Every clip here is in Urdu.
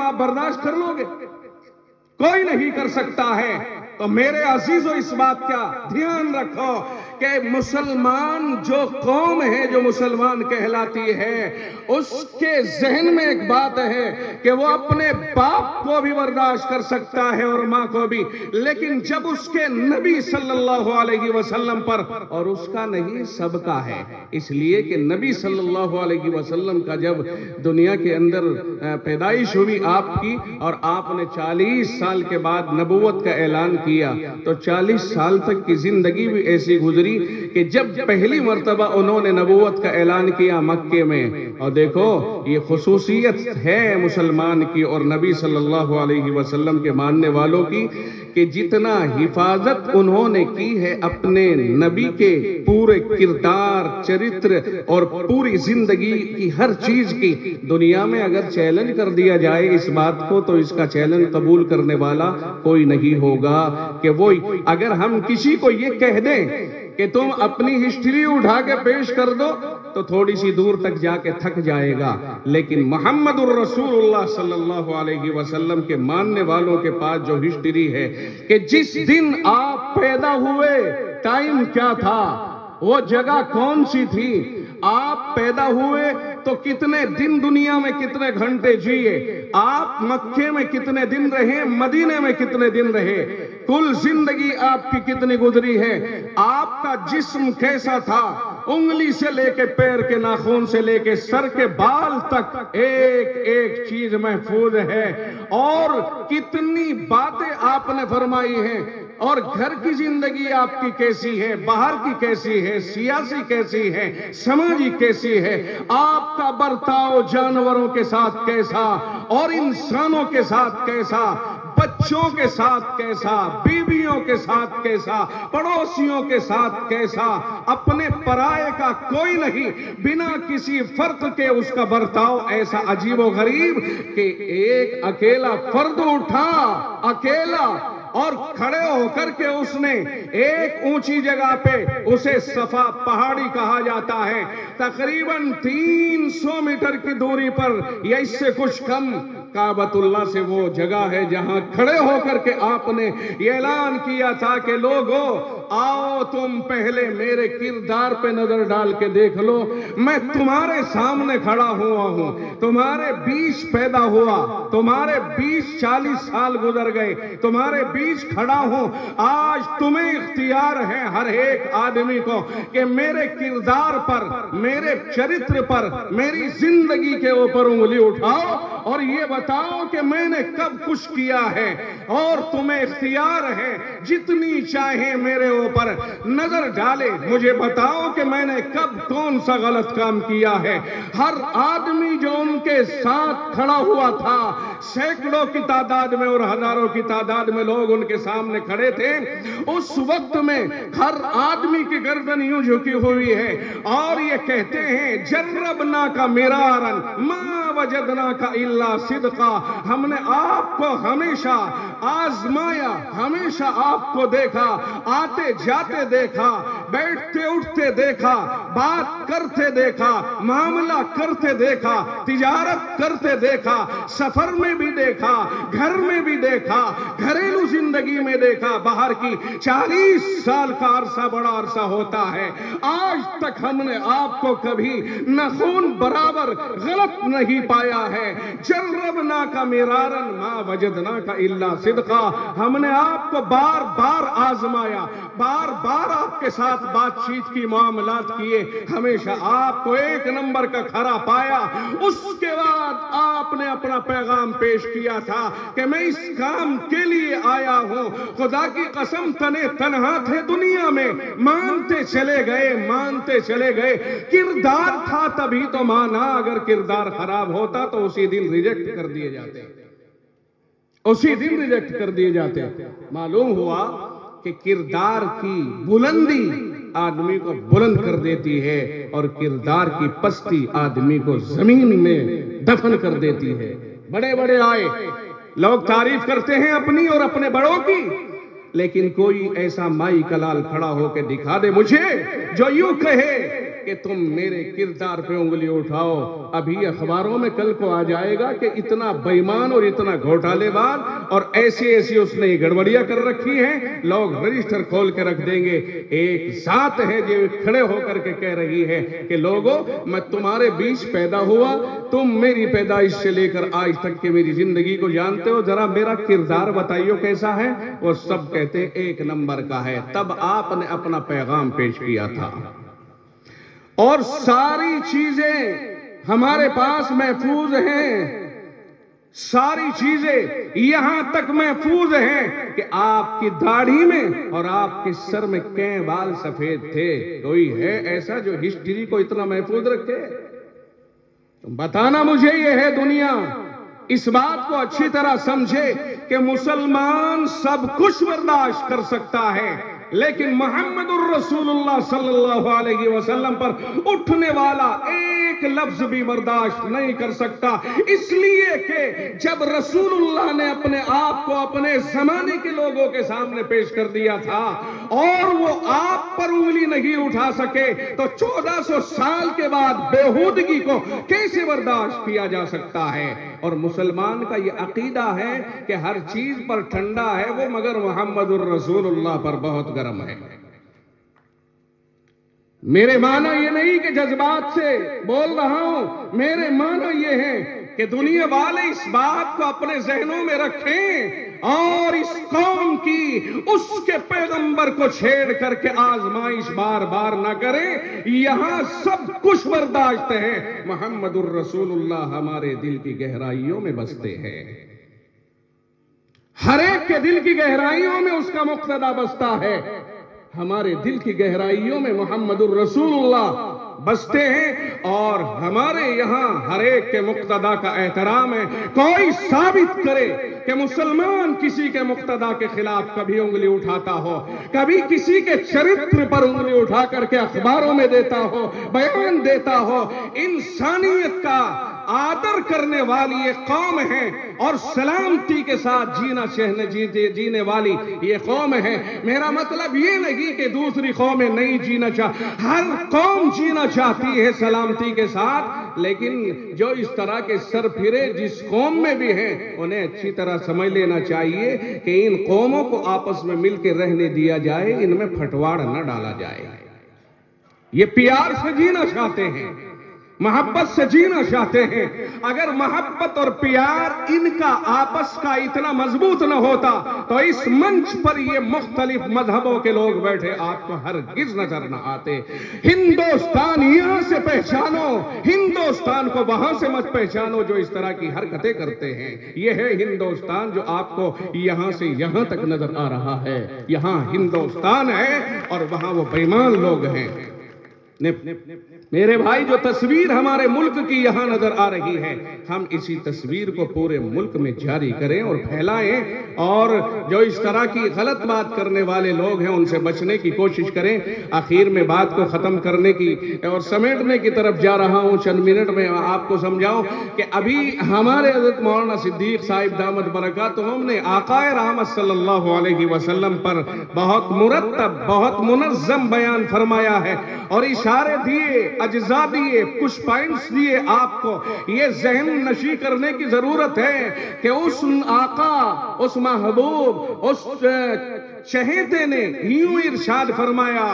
آپ برداشت کر لو گے؟ کوئی نہیں کر سکتا ہے۔ تو میرے عزیزو اس بات کا دھیان رکھو کہ مسلمان جو قوم ہے، جو مسلمان کہلاتی ہے، اس کے ذہن میں ایک بات ہے کہ وہ اپنے باپ کو بھی برداشت کر سکتا ہے اور ماں کو بھی، لیکن جب اس کے نبی صلی اللہ علیہ وسلم پر، اور اس کا نہیں سب کا ہے، اس لیے کہ نبی صلی اللہ علیہ وسلم کا جب دنیا کے اندر پیدائش ہوئی آپ کی، اور آپ نے 40 سال کے بعد نبوت کا اعلان کیا، تو 40 سال تک کی زندگی بھی ایسی گزری کہ جب پہلی مرتبہ انہوں نے نبوت کا اعلان کیا مکے میں، اور دیکھو یہ خصوصیت ہے مسلمان کی اور نبی صلی اللہ علیہ وسلم کے ماننے والوں کی، کہ جتنا حفاظت انہوں نے کی ہے اپنے نبی کے پورے کردار، چرتر اور پوری زندگی کی ہر چیز کی، دنیا میں اگر چیلنج کر دیا جائے اس بات کو، تو اس کا چیلنج قبول کرنے والا کوئی نہیں ہوگا۔ کہ وہ اگر ہم کسی کو یہ کہہ دیں کہ تم اپنی ہسٹری اٹھا کے پیش کر دو، تو تھوڑی سی دور تک جا کے تھک جائے گا، لیکن محمد الرسول اللہ صلی اللہ علیہ وسلم کے ماننے والوں کے پاس جو ہسٹری ہے کہ جس دن آپ پیدا ہوئے ٹائم کیا تھا، وہ جگہ کون سی تھی، آپ پیدا ہوئے تو کتنے دن دنیا میں کتنے گھنٹے جیے، آپ مکے میں کتنے دن رہے، مدینے میں کتنے دن رہے، کل زندگی آپ کی کتنی گزری ہے، آپ کا جسم کیسا تھا، انگلی سے لے کے پیر کے ناخن سے لے کے سر کے بال تک ایک ایک چیز محفوظ ہے، اور کتنی باتیں آپ نے فرمائی ہیں، اور گھر کی زندگی آپ کی کیسی ہے، باہر کی کیسی ہے، سیاسی کیسی ہے، سماجی کیسی ہے، آپ کا برتاؤ جانوروں کے ساتھ کیسا اور انسانوں کے ساتھ کیسا، بچوں کے ساتھ کیسا، بیویوں کے ساتھ کیسا، پڑوسیوں کے ساتھ کیسا، اپنے پرائے کا کوئی نہیں، بنا کسی فرق کے اس کا برتاؤ ایسا عجیب و غریب کہ ایک اکیلا فرد اٹھا، اکیلا، اور کھڑے ہو کر کے اس نے ایک اونچی جگہ پہ، اسے صفا پہاڑی کہا جاتا ہے، تقریباً 300 میٹر کی دوری پر یا اس سے کچھ کم، کعبۃ اللہ سے وہ جگہ ہے جہاں کھڑے ہو کر کے آپ نے یہ اعلان کیا تھا کہ لوگو آؤ تم پہلے میرے کردار پہ نظر ڈال کے دیکھ لو، میں تمہارے سامنے کھڑا ہوا ہوں، تمہارے بیچ پیدا ہوا، تمہارے بیچ 40 سال گزر گئے، تمہارے بیچ کھڑا ہوں، آج تمہیں اختیار ہے ہر ایک آدمی کو کہ میرے کردار پر، میرے چرتر پر، میری زندگی کے اوپر انگلی اٹھاؤ اور یہ بتاؤ کہ میں نے کب کچھ کیا ہے، اور تمہیں اختیار ہے جتنی چاہے میرے اوپر نظر ڈالے، مجھے بتاؤ کہ میں نے کب کون سا غلط کام کیا ہے۔ ہر آدمی جو ان کے ساتھ کھڑا ہوا تھا، سینکڑوں کی تعداد میں اور ہزاروں کی تعداد میں لوگ ان کے سامنے کھڑے تھے، اس وقت میں ہر آدمی کی گردن یوں جھکی ہوئی ہے اور یہ کہتے ہیں جربناک مرارا ما وجدناک الا صدقا، ہم نے آپ کو ہمیشہ آزمایا، ہمیشہ آپ کو دیکھا، آتے جاتے دیکھا، بیٹھتے اٹھتے دیکھا، بات کرتے دیکھا، معاملہ کرتے دیکھا، تجارت کرتے دیکھا، سفر میں بھی دیکھا، گھر میں بھی دیکھا، گھریلو زندگی میں دیکھا، باہر کی 40 سال کا عرصہ بڑا عرصہ ہوتا ہے، آج تک ہم نے آپ کو کبھی نخون برابر غلط نہیں پایا ہے، جربناک مرارا ما وجدناک الا صدقا، ہم نے آپ کو بار بار آزمایا، بار بار آپ کے ساتھ بات چیت کی، معاملات کیے، ہمیشہ آپ کو ایک نمبر کا کھرا پایا۔ اس کے بعد آپ نے اپنا پیغام پیش کیا تھا کہ میں اس کام کے لیے آیا ہوں، خدا کی قسم تنے تنہا تھے دنیا میں، مانتے چلے گئے، مانتے چلے گئے، کردار تھا تبھی تو مانا، اگر کردار خراب ہوتا تو اسی دن ریجیکٹ کر دیے جاتے، اسی دن ریجیکٹ کر دیے جاتے۔ معلوم ہوا کہ کردار کی بلندی آدمی کو بلند کر دیتی ہے اور کردار کی پستی آدمی کو زمین میں دفن کر دیتی ہے۔ بڑے بڑے آئے، لوگ تعریف کرتے ہیں اپنی اور اپنے بڑوں کی، لیکن کوئی ایسا مائی کلال کھڑا ہو کے دکھا دے مجھے جو یوں کہے کہ تم میرے کردار پہ انگلی اٹھاؤ. ابھی اخباروں میں کل کو آ جائے گا کہ اتنا بے ایمان اور اتنا گھوٹالے باز اور ایسی اس نے گڑبڑیاں کر رکھی ہیں, لوگ رجسٹر کھول کے رکھ دیں گے. ایک ذات ہے جو کھڑے ہو کر کے کہہ رہی ہے کہ لوگوں, میں تمہارے بیچ پیدا ہوا, تم میری پیدائش سے لے کر آج تک کی میری زندگی کو جانتے ہو, ذرا میرا کردار بتائیو کیسا ہے. وہ سب کہتے ہیں ایک نمبر کا ہے. تب آپ نے اپنا پیغام پیش کیا تھا اور ساری چیزیں ہمارے پاس محفوظ ہیں, ساری چیزیں یہاں تک محفوظ ہیں کہ آپ کی داڑھی میں اور آپ کے سر میں کئے بال سفید تھے. کوئی ہے ایسا جو ہسٹری کو اتنا محفوظ رکھے؟ بتانا مجھے. یہ ہے دنیا. اس بات کو اچھی طرح سمجھے کہ مسلمان سب کچھ برداشت کر سکتا ہے, لیکن محمد الرسول اللہ صلی اللہ علیہ وسلم پر اٹھنے والا ایک لفظ بھی برداشت نہیں کر سکتا. اس لیے کہ جب رسول اللہ نے اپنے آپ کو اپنے زمانے کے لوگوں کے سامنے پیش کر دیا تھا اور وہ آپ پر انگلی نہیں اٹھا سکے, تو 1400 سال کے بعد بیہودگی کو کیسے برداشت کیا جا سکتا ہے؟ اور مسلمان کا یہ عقیدہ ہے کہ ہر چیز پر ٹھنڈا ہے وہ, مگر محمد الرسول اللہ پر بہت گرم ہے. میرے معنی یہ نہیں کہ جذبات سے بول رہا ہوں, میرے معنی یہ ہے کہ دنیا والے اس بات کو اپنے ذہنوں میں رکھیں اور اس قوم کی اس کے پیغمبر کو چھیڑ کر کے آزمائش بار بار نہ کریں. یہاں سب کچھ برداشت ہے, محمد الرسول اللہ ہمارے دل کی گہرائیوں میں بستے ہیں. ہر ایک کے دل کی گہرائیوں میں اس کا مقتدی بستا ہے. ہمارے دل کی گہرائیوں میں محمد الرسول اللہ بستے ہیں اور ہمارے یہاں ہر ایک کے مقتدی کا احترام ہے. کوئی ثابت کرے کہ مسلمان کسی کے مقتدی کے خلاف کبھی انگلی اٹھاتا ہو, کبھی کسی کے چرتر پر انگلی اٹھا کر کے اخباروں میں دیتا ہو, بیان دیتا ہو. انسانیت کا آدر کرنے والی یہ قوم ہے اور سلامتی کے ساتھ جینے والی یہ قوم ہے. میرا مطلب یہ نہیں کہ دوسری قومیں نہیں جینا چاہتی, ہر قوم جینا چاہتی ہے سلامتی کے ساتھ, لیکن جو اس طرح کے سر پھرے جس قوم میں بھی ہیں انہیں اچھی طرح سمجھ لینا چاہیے کہ ان قوموں کو آپس میں مل کے رہنے دیا جائے, ان میں پھٹواڑ نہ ڈالا جائے. یہ پیار سے جینا چاہتے ہیں, محبت سے جینا چاہتے ہیں. اگر محبت اور پیار ان کا آپس کا اتنا مضبوط نہ ہوتا تو اس منچ پر یہ مختلف مذہبوں کے لوگ بیٹھے آپ کو ہرگز نظر نہ آتے. ہندوستان یہاں سے پہچانو, ہندوستان کو وہاں سے مت پہچانو جو اس طرح کی حرکتیں کرتے ہیں. یہ ہے ہندوستان جو آپ کو یہاں سے یہاں تک نظر آ رہا ہے. یہاں ہندوستان ہے اور وہاں وہ بے ایمان لوگ ہیں. میرے بھائی, جو تصویر ہمارے ملک کی یہاں نظر آ رہی ہے, ہم اسی تصویر کو پورے ملک میں جاری کریں اور پھیلائیں, اور جو اس طرح کی غلط بات کرنے والے لوگ ہیں ان سے بچنے کی کوشش کریں. آخر میں بات کو ختم کرنے کی اور سمیٹنے کی طرف جا رہا ہوں. چند منٹ میں آپ کو سمجھاؤں کہ ابھی ہمارے حضرت مولانا صدیق صاحب دامت برکاتہم نے آقا رحمت صلی اللہ علیہ وسلم پر بہت مرتب, بہت منظم بیان فرمایا ہے اور اشارے دیے, اجزاء دیے, کچھ پوائنٹس دیے. آپ کو یہ ذہن نشی کرنے کی ضرورت ہے کہ اس آقا, اس محبوب, اس چہیتے نے یوں ارشاد فرمایا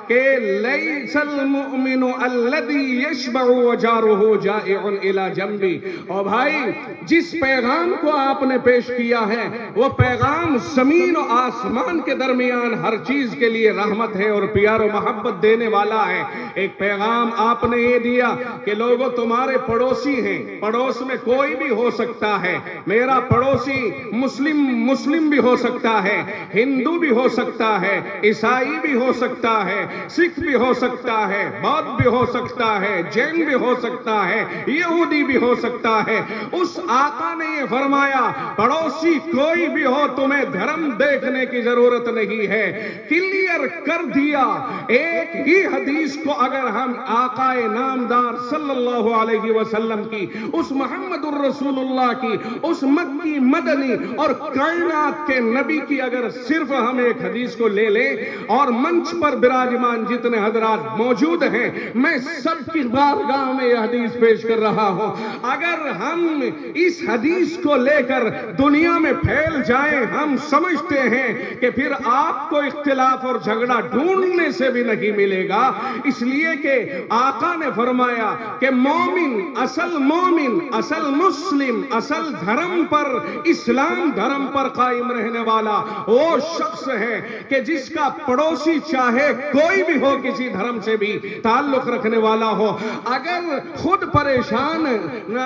کہ لیس المؤمن الذی یشبع وجارہ جائع الی جنبی. اور بھائی, جس پیغام کو آپ نے پیش کیا ہے وہ پیغام زمین و آسمان کے درمیان ہر چیز کے لیے رحمت ہے اور پیار و محبت دینے والا ہے. ایک پیغام آپ نے یہ دیا کہ لوگوں تمہارے پڑوسی ہیں, پڑوس میں کوئی بھی ہو سکتا ہے. میرا پڑوسی مسلم بھی ہو سکتا ہے, ہندو بھی ہو سکتا ہے, عیسائی بھی ہو سکتا ہے, سکھ بھی ہو سکتا ہے, بودھ بھی ہو سکتا ہے, جین بھی ہو سکتا ہے, یہودی بھی ہو سکتا ہے. اس آقا نے یہ فرمایا پڑوسی کوئی بھی ہو, تمہیں دھرم دیکھنے کی ضرورت نہیں ہے. کلیئر کر دیا. ایک ہی حدیث کو اگر ہم آقائے نامدار صلی اللہ علیہ وسلم کی، اس محمد الرسول اللہ کی، اس مکی مدنی اور کائنات کے نبی کی اگر صرف ہم ایک حدیث کو لے لیں، اور منچ پر براجمان جتنے حضرات موجود ہیں، میں سب کی بارگاہ میں یہ حدیث پیش کر رہا ہوں، اگر ہم اس حدیث کو لے کر دنیا میں پھیل جائیں، ہم سمجھتے ہیں کہ پھر آپ کو اختلاف اور جھگڑا ڈھونڈنے سے بھی نہیں ملے گا، اس لیے کہ آقا نے فرمایا کہ مومن، اصل مسلم، اصل دھرم پر، اسلام دھرم پر قائم رہنے والا وہ شخص ہے کہ جس کا پڑوسی چاہے کوئی بھی ہو، کسی دھرم سے بھی تعلق رکھنے والا ہو، اگر خود پریشان،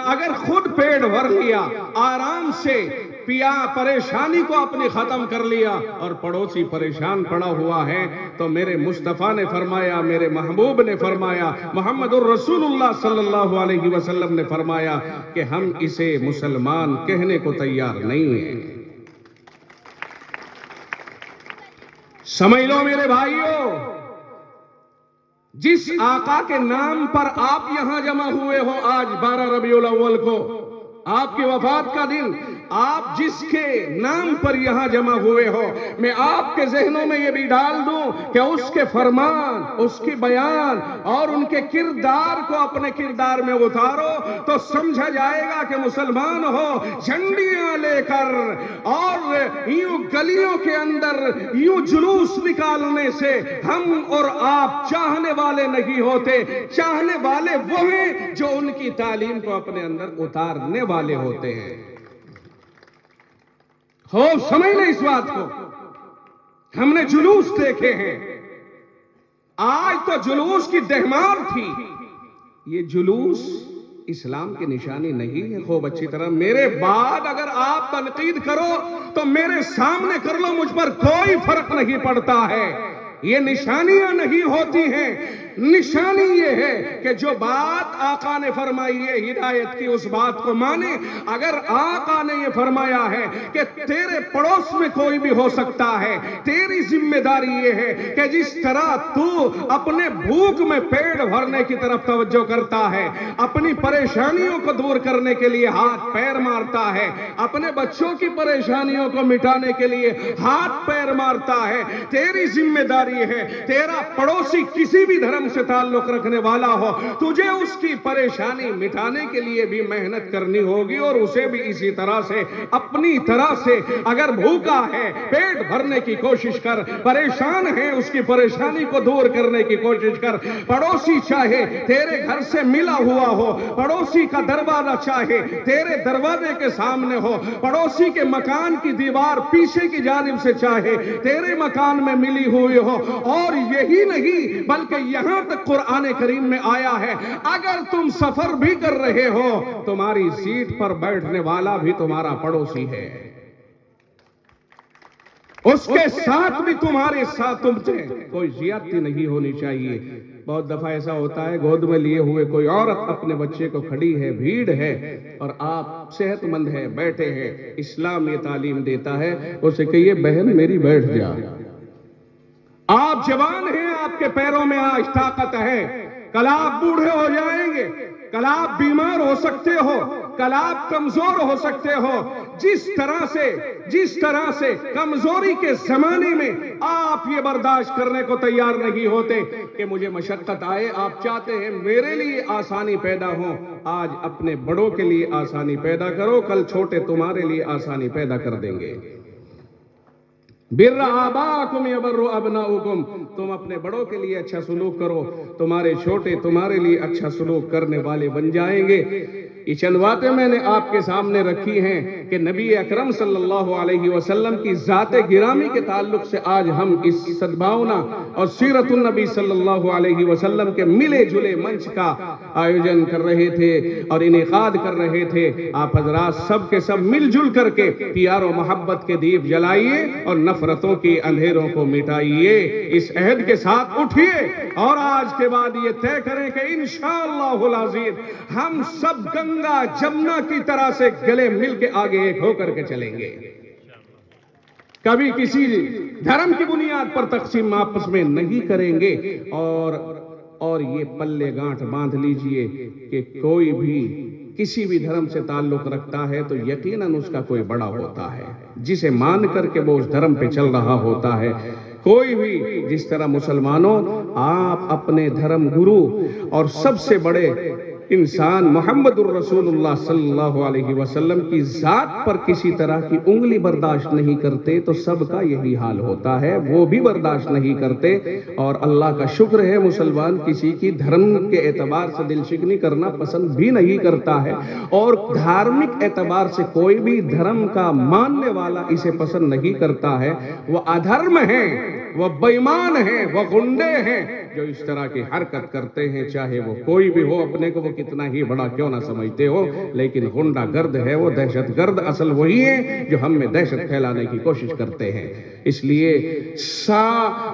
اگر خود پیٹ بھر لیا، آرام سے پیا، پریشانی کو اپنی ختم کر لیا، اور پڑوسی پریشان پڑا ہوا ہے، تو میرے مصطفیٰ نے فرمایا، میرے محبوب نے فرمایا، محمد الرسول اللہ صلی اللہ علیہ وسلم نے فرمایا کہ ہم اسے مسلمان کہنے کو تیار نہیں ہیں۔ سمجھ لو میرے بھائیوں، جس آقا کے نام پر آپ یہاں جمع ہوئے ہو آج 12 ربیع الاول کو، آپ کی وفات کا دن، آپ جس کے نام پر یہاں جمع ہوئے ہو، میں آپ کے ذہنوں میں یہ بھی ڈال دوں کہ اس کے فرمان، اس کی بیان اور ان کے کردار کو اپنے کردار میں اتارو تو سمجھا جائے گا کہ مسلمان ہو، جھنڈیاں لے کر اور یوں گلیوں کے اندر یوں جلوس نکالنے سے ہم اور آپ چاہنے والے نہیں ہوتے، چاہنے والے وہ ہیں جو ان کی تعلیم کو اپنے اندر اتارنے والے ہوتے ہیں۔ سمجھ لیں اس بات کو، ہم نے جلوس دیکھے ہیں، آج تو جلوس کی دہمار تھی، یہ جلوس اسلام کی نشانی نہیں ہے۔ خوب اچھی طرح میرے بعد اگر آپ تنقید کرو تو میرے سامنے کر لو، مجھ پر کوئی فرق نہیں پڑتا ہے، یہ نشانیاں نہیں ہوتی ہیں، نشانی یہ ہے کہ جو بات آقا نے فرمائی ہے ہدایت کی، اس بات کو مانے۔ اگر آقا نے یہ فرمایا ہے کہ تیرے پڑوس میں کوئی بھی ہو سکتا ہے، تیری ذمہ داری یہ ہے کہ جس طرح تو اپنے بھوک میں پیٹ بھرنے کی طرف توجہ کرتا ہے، اپنی پریشانیوں کو دور کرنے کے لیے ہاتھ پیر مارتا ہے، اپنے بچوں کی پریشانیوں کو مٹانے کے لیے ہاتھ پیر مارتا ہے، تیری ذمہ داری ہے تیرا پڑوسی کسی بھی دھرم سے تعلق رکھنے والا ہو، تجھے اس کی پریشانی مٹانے کے لیے بھی محنت کرنی ہوگی، اور اسے بھی اسی طرح سے اپنی طرح سے، اگر بھوکا ہے پیٹ بھرنے کی کوشش کر، پریشان ہے اس کی پریشانی کو دور کرنے کی کوشش کر۔ پڑوسی چاہے تیرے گھر سے ملا ہوا ہو، پڑوسی کا دروازہ چاہے تیرے دروازے کے سامنے ہو، پڑوسی کے مکان کی دیوار پیچھے کی جانب سے چاہے تیرے مکان میں ملی ہوئی ہو، اور یہی نہیں بلکہ یہاں تک قرآن کریم میں آیا ہے، اگر تم سفر بھی کر رہے ہو، تمہاری سیٹ پر بیٹھنے والا بھی تمہارا پڑوسی ہے، اس کے ساتھ بھی تمہارے ساتھ تم سے کوئی زیادتی نہیں ہونی چاہیے۔ بہت دفعہ ایسا ہوتا ہے، گود میں لیے ہوئے کوئی عورت اپنے بچے کو کھڑی ہے، بھیڑ ہے، اور آپ صحت مند ہیں، بیٹھے ہیں، اسلام یہ تعلیم دیتا ہے اسے کہیے بہن میری بیٹھ جا، آپ جوان ہیں، آپ کے پیروں میں آج طاقت ہے، کل آپ بوڑھے ہو جائیں گے، کل آپ بیمار ہو سکتے ہو، کل آپ کمزور ہو سکتے ہو، جس طرح سے کمزوری کے زمانے میں آپ یہ برداشت کرنے کو تیار نہیں ہوتے کہ مجھے مشقت آئے، آپ چاہتے ہیں میرے لیے آسانی پیدا ہو، آج اپنے بڑوں کے لیے آسانی پیدا کرو، کل چھوٹے تمہارے لیے آسانی پیدا کر دیں گے۔ بر آباکم یبر ابناؤکم، تم اپنے بڑوں کے لیے اچھا سلوک کرو، تمہارے چھوٹے تمہارے لیے اچھا سلوک کرنے والے بن جائیں گے۔ یہ چند باتیں میں نے آپ کے سامنے رکھی ہیں کہ نبی اکرم صلی اللہ علیہ وسلم کی ذات گرامی کے تعلق سے آج ہم اس سدبھاونا اور سیرت النبی صلی اللہ علیہ وسلم کے ملے جلے منچ کا آیوجن کر رہے تھے اور انعقاد کر رہے تھے۔ آپ حضرات سب کے سب مل جل کر کے پیار و محبت کے دیپ جلائیے اور نفرتوں کے اندھیروں کو مٹائیے، اس عہد کے ساتھ اٹھیے اور آج کے بعد یہ طے کریں کہ انشاءاللہ العزیز ہم سب گنگا جمنا کی طرح سے گلے مل کے آگے ایک ہو کر کے چلیں گے، کبھی کسی دھرم کی بنیاد پر تقسیم آپس میں نہیں کریں گے، اور یہ پلے گانٹھ باندھ لیجئے کہ کوئی بھی کسی بھی دھرم سے تعلق رکھتا ہے تو یقیناً اس کا کوئی بڑا ہوتا ہے جسے مان کر کے وہ اس دھرم پہ چل رہا ہوتا ہے. کوئی بھی جس طرح مسلمانوں آپ اپنے دھرم گرو اور سب سے بڑے انسان محمد الرسول اللہ صلی اللہ علیہ وسلم کی ذات پر کسی طرح کی انگلی برداشت نہیں کرتے تو سب کا یہی حال ہوتا ہے. وہ بھی برداشت نہیں کرتے اور اللہ کا شکر ہے مسلمان کسی کی دھرم کے اعتبار سے دل شکنی کرنا پسند بھی نہیں کرتا ہے اور دھارمک اعتبار سے کوئی بھی دھرم کا ماننے والا اسے پسند نہیں کرتا ہے. وہ ادھرم ہیں، وہ بے ایمان ہیں، وہ غنڈے ہیں جو اس طرح کی حرکت کرتے ہیں، چاہے وہ کوئی بھی ہو، اپنے کو وہ کتنا ہی بڑا کیوں نہ سمجھتے ہو، لیکن غنڈہ گرد ہے، وہ دہشت گرد اصل وہی ہے جو ہم میں دہشت پھیلانے کی کوشش کرتے ہیں. اس لیے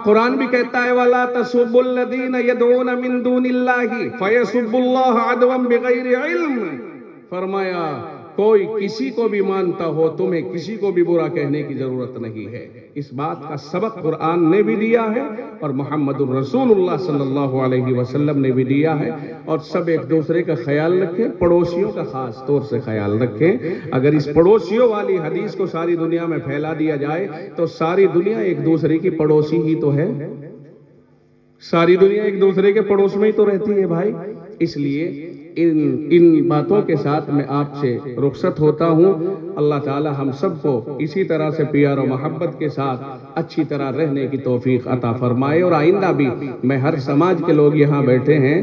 قرآن بھی کہتا ہے وَلَا تَسُبُّوا الَّذِينَ يَدْعُونَ مِن دُونِ اللَّهِ فَيَسُبُّوا اللَّهَ عَدْوًا بِغَيْرِ عِلْمٍ. فرمایا کوئی کسی کو بھی مانتا ہو تمہیں کسی کو بھی برا کہنے کی ضرورت نہیں ہے. اس بات کا سبق قرآن نے بھی دیا ہے اور محمد الرسول اللہ صلی اللہ علیہ وسلم نے بھی دیا ہے. اور سب ایک دوسرے کا خیال رکھیں، پڑوسیوں کا خاص طور سے خیال رکھیں. اگر اس پڑوسیوں والی حدیث کو ساری دنیا میں پھیلا دیا جائے تو ساری دنیا ایک دوسرے کی پڑوسی ہی تو ہے، ساری دنیا ایک دوسرے کے پڑوس میں ہی تو رہتی ہے بھائی. اس لیے ان باتوں کے ساتھ میں آپ سے رخصت ہوتا ہوں. اللہ تعالی ہم سب کو اسی طرح سے پیار و محبت کے ساتھ اچھی طرح رہنے کی توفیق عطا فرمائے. اور آئندہ بھی میں ہر سماج کے لوگ یہاں بیٹھے ہیں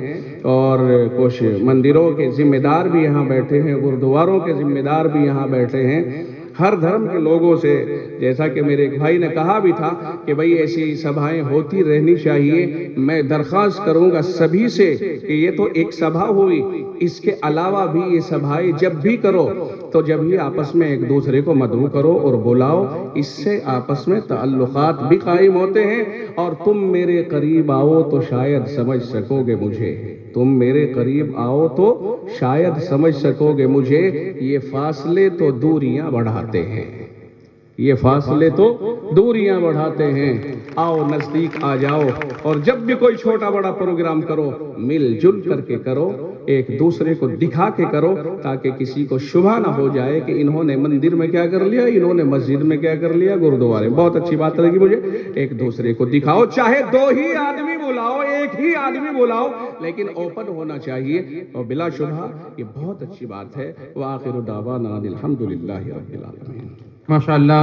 اور کچھ مندروں کے ذمہ دار بھی یہاں بیٹھے ہیں، گردواروں کے ذمہ دار بھی یہاں بیٹھے ہیں، ہر دھرم کے لوگوں سے جیسا کہ میرے ایک بھائی نے کہا بھی تھا کہ بھئی ایسی سبھائیں ہوتی رہنی چاہیے. میں درخواست کروں گا سبھی سے کہ یہ تو ایک سبھا ہوئی، اس کے علاوہ بھی یہ سبھائیں جب بھی کرو تو جب ہی آپس میں ایک دوسرے کو مدعو کرو اور بلاؤ. اس سے آپس میں تعلقات بھی قائم ہوتے ہیں اور تم میرے قریب آؤ تو شاید سمجھ سکو گے مجھے، تم میرے قریب آؤ تو شاید سمجھ سکو گے مجھے. یہ فاصلے تو دوریاں بڑھاتے ہیں، یہ فاصلے تو دوریاں بڑھاتے ہیں. آؤ نزدیک آ جاؤ اور جب بھی کوئی چھوٹا بڑا پروگرام کرو مل جل کر کے کرو، ایک دوسرے کو دکھا کے کرو تاکہ کسی کو شبہ نہ ہو جائے کہ انہوں نے مندر میں کیا کر لیا، انہوں نے مسجد میں کیا کر لیا، گردوارے. بہت اچھی بات لگی مجھے. ایک دوسرے کو دکھاؤ، چاہے دو ہی آدمی بلاؤ، ایک ہی آدمی بلاؤ، لیکن اوپن ہونا چاہیے اور بلا شبہ یہ بہت اچھی بات ہے. وآخر دعوانا الحمدللہ رب العالمین. ماشاءاللہ.